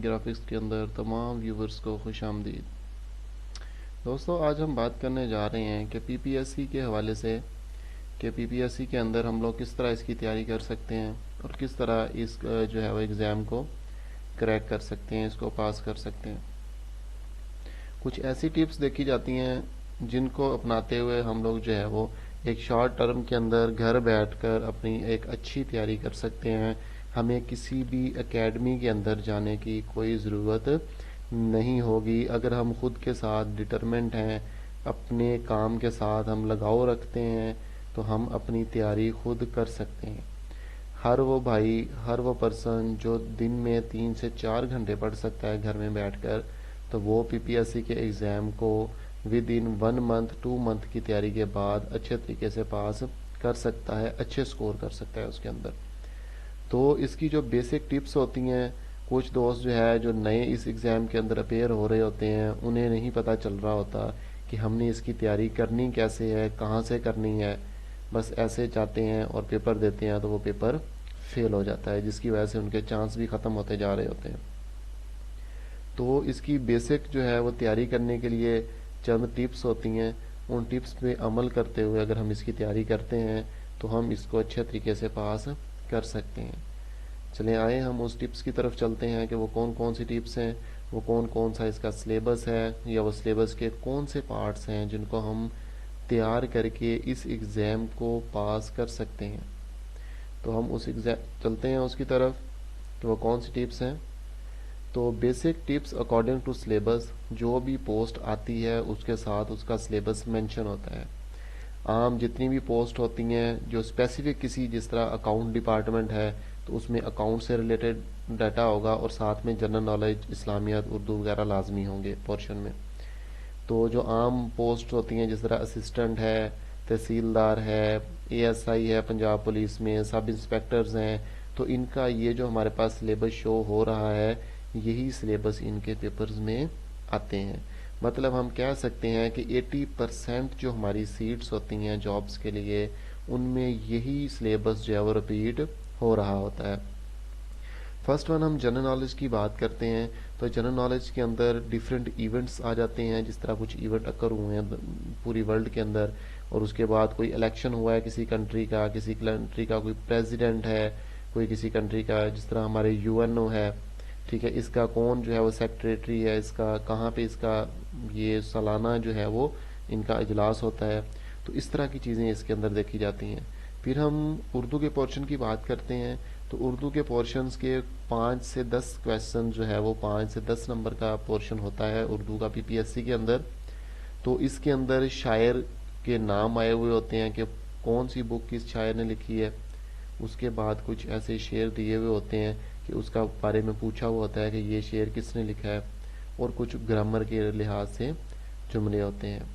Graphics کے اندر تمام viewers کو خوش آمدید۔ دوستو، آج ہم بات کرنے جا رہے ہیں کہ پی پی ایس سی کے حوالے سے کہ پی پی ایس سی کے اندر ہم لوگ کس طرح اس کی تیاری کر سکتے ہیں اور کس طرح اس جو ہے وہ ایگزام کو کریک کر سکتے ہیں، اس کو پاس کر سکتے ہیں۔ کچھ ایسی ٹپس دیکھی جاتی ہیں جن کو اپناتے ہوئے ہم لوگ جو ہے وہ ایک شارٹ ٹرم کے اندر گھر بیٹھ کر اپنی ایک اچھی تیاری کر سکتے ہیں۔ ہمیں کسی بھی اکیڈمی کے اندر جانے کی کوئی ضرورت نہیں ہوگی۔ اگر ہم خود کے ساتھ ڈٹرمنٹ ہیں، اپنے کام کے ساتھ ہم لگاؤ رکھتے ہیں، تو ہم اپنی تیاری خود کر سکتے ہیں۔ ہر وہ بھائی، ہر وہ پرسن جو دن میں 3 سے 4 گھنٹے پڑھ سکتا ہے گھر میں بیٹھ کر، تو وہ پی پی ایس سی کے ایگزام کو ود ان 1 منتھ 2 منتھ کی تیاری کے بعد اچھے طریقے سے پاس کر سکتا ہے، اچھے سکور کر سکتا ہے اس کے اندر۔ تو اس کی جو بیسک ٹپس ہوتی ہیں، کچھ دوست جو ہے جو نئے اس ایگزام کے اندر اپیئر ہو رہے ہوتے ہیں، انہیں نہیں پتہ چل رہا ہوتا کہ ہم نے اس کی تیاری کرنی کیسے ہے، کہاں سے کرنی ہے۔ بس ایسے جاتے ہیں اور پیپر دیتے ہیں تو وہ پیپر فیل ہو جاتا ہے، جس کی وجہ سے ان کے چانس بھی ختم ہوتے جا رہے ہوتے ہیں۔ تو اس کی بیسک جو ہے وہ تیاری کرنے کے لیے چند ٹپس ہوتی ہیں، ان ٹپس پہ عمل کرتے ہوئے اگر ہم اس کی تیاری کرتے ہیں تو ہم اس کو اچھے طریقے سے پاس کر سکتے ہیں۔ چلیں آئے ہم اس ٹپس کی طرف چلتے ہیں کہ وہ کون کون سی ٹپس ہیں، وہ کون کون سا اس کا سلیبس ہے، یا وہ سلیبس کے کون سے پارٹس ہیں جن کو ہم تیار کر کے اس ایگزام کو پاس کر سکتے ہیں۔ تو ہم چلتے ہیں اس کی طرف کہ وہ کون سی ٹپس ہیں۔ تو basic tips according to syllabus, جو بھی پوسٹ آتی ہے اس کے ساتھ اس کا سلیبس مینشن ہوتا ہے۔ عام جتنی بھی پوسٹ ہوتی ہیں جو اسپیسیفک کسی، جس طرح اکاؤنٹ ڈپارٹمنٹ ہے تو اس میں اکاؤنٹ سے ریلیٹڈ ڈیٹا ہوگا، اور ساتھ میں جنرل نالج، اسلامیات، اردو وغیرہ لازمی ہوں گے پورشن میں۔ تو جو عام پوسٹ ہوتی ہیں جس طرح اسسٹنٹ ہے، تحصیلدار ہے، اے ایس آئی ہے پنجاب پولیس میں، سب انسپیکٹرز ہیں، تو ان کا یہ جو ہمارے پاس سلیبس شو ہو رہا ہے، یہی سلیبس ان کے پیپرز میں آتے ہیں۔ مطلب ہم کہہ سکتے ہیں کہ 80% جو ہماری سیٹس ہوتی ہیں جابز کے لیے، ان میں یہی سلیبس جو ہے وہ ریپیٹ ہو رہا ہوتا ہے۔ فرسٹ ون، ہم جنرل نالج کی بات کرتے ہیں تو جنرل نالج کے اندر ڈیفرنٹ ایونٹس آ جاتے ہیں، جس طرح کچھ ایونٹ اکر ہوئے ہیں پوری ورلڈ کے اندر، اور اس کے بعد کوئی الیکشن ہوا ہے کسی کنٹری کا، کسی کنٹری کا کوئی پریزیڈنٹ ہے، کوئی کسی کنٹری کا، جس طرح ہمارے یو این او ہے، ٹھیک ہے، اس کا کون جو ہے وہ سیکریٹری ہے، اس کا کہاں پہ اس کا یہ سالانہ جو ہے وہ ان کا اجلاس ہوتا ہے۔ تو اس طرح کی چیزیں اس کے اندر دیکھی جاتی ہیں۔ پھر ہم اردو کے پورشن کی بات کرتے ہیں تو اردو کے پورشنز کے 5 سے 10 کویسچن جو ہے وہ 5 سے 10 نمبر کا پورشن ہوتا ہے اردو کا پی پی ایس سی کے اندر۔ تو اس کے اندر شاعر کے نام آئے ہوئے ہوتے ہیں کہ کون سی بک کس شاعر نے لکھی ہے، اس کے بعد کچھ ایسے شعر دیے ہوئے ہوتے ہیں کہ اس کا بارے میں پوچھا ہوا ہوتا ہے کہ یہ شعر کس نے لکھا ہے، اور کچھ گرامر کے لحاظ سے جملے ہوتے ہیں۔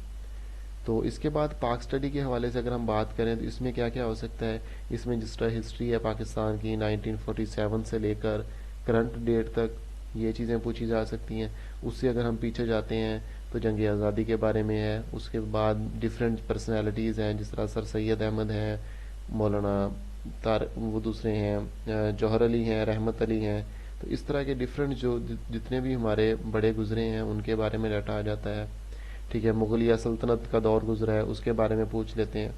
تو اس کے بعد پاک اسٹڈی کے حوالے سے اگر ہم بات کریں تو اس میں کیا کیا ہو سکتا ہے، اس میں جس طرح ہسٹری ہے پاکستان کی 1947 سے لے کر کرنٹ ڈیٹ تک یہ چیزیں پوچھی جا سکتی ہیں۔ اس سے اگر ہم پیچھے جاتے ہیں تو جنگ آزادی کے بارے میں ہے، اس کے بعد ڈفرینٹ پرسنالٹیز ہیں، جس طرح سر سید احمد ہیں، مولانا وہ دوسرے ہیں جوہر علی ہیں، رحمت علی ہیں۔ تو اس طرح کے ڈفرینٹ جو جتنے بھی ہمارے بڑے گزرے ہیں ان کے بارے میں ڈاٹا آ جاتا ہے، ٹھیک ہے، مغلیہ سلطنت کا دور گزرا ہے اس کے بارے میں پوچھ لیتے ہیں۔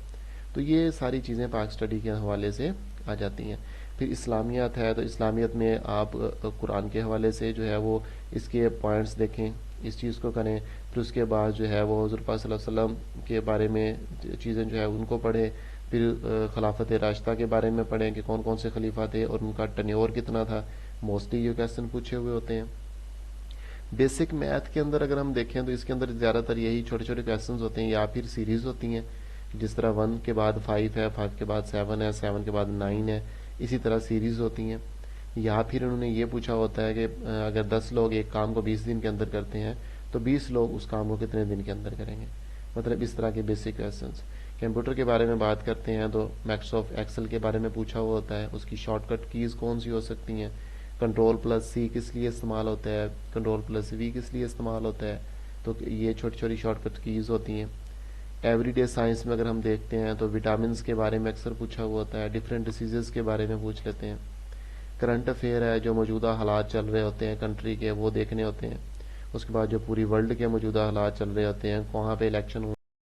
تو یہ ساری چیزیں پاک اسٹڈی کے حوالے سے آ جاتی ہیں۔ پھر اسلامیات ہے تو اسلامیات میں آپ قرآن کے حوالے سے جو ہے وہ اس کے پوائنٹس دیکھیں، اس چیز کو کریں۔ پھر اس کے بعد جو ہے وہ حضور پاک صلی اللہ علیہ وسلم کے بارے میں چیزیں جو ہے ان کو پڑھیں۔ پھر خلافت راشدہ کے بارے میں پڑھیں کہ کون کون سے خلیفہ تھے اور ان کا ٹینیور کتنا تھا، موسٹلی یہ کویسچن پوچھے ہوئے ہوتے ہیں۔ بیسک میتھ کے اندر اگر ہم دیکھیں تو اس کے اندر زیادہ تر یہی چھوٹے چھوٹے کویسچنز ہوتے ہیں، یا پھر سیریز ہوتی ہیں، جس طرح 1 کے بعد 5 ہے، 5 کے بعد 7 ہے، 7 کے بعد 9 ہے، اسی طرح سیریز ہوتی ہیں۔ یا پھر انہوں نے یہ پوچھا ہوتا ہے کہ اگر 10 لوگ ایک کام کو 20 دن کے اندر کرتے ہیں تو 20 لوگ اس کام کو کتنے دن کے اندر کریں گے، مطلب اس طرح کے بیسک کویسچنز۔ کمپیوٹر کے بارے میں بات کرتے ہیں تو مائکروسافٹ ایکسل کے بارے میں پوچھا ہوا ہوتا ہے، اس کی شارٹ کٹ کیز کون سی ہو سکتی ہیں، کنٹرول+C کس لیے استعمال ہوتا ہے، کنٹرول+V کس لیے استعمال ہوتا ہے۔ تو یہ چھوٹی چھوٹی شارٹ کٹ کیز ہوتی ہیں۔ ایوری ڈے سائنس میں اگر ہم دیکھتے ہیں تو وٹامنس کے بارے میں اکثر پوچھا ہوا ہوتا ہے، ڈفرینٹ ڈیسیزز کے بارے میں پوچھ لیتے ہیں۔ کرنٹ افیئر ہے، جو موجودہ حالات چل رہے ہوتے ہیں کنٹری کے وہ دیکھنے ہوتے ہیں. اس کے بعد جو پوری ورلڈ کے موجودہ حالات چل رہے ہوتے ہیں، وہاں پہ الیکشن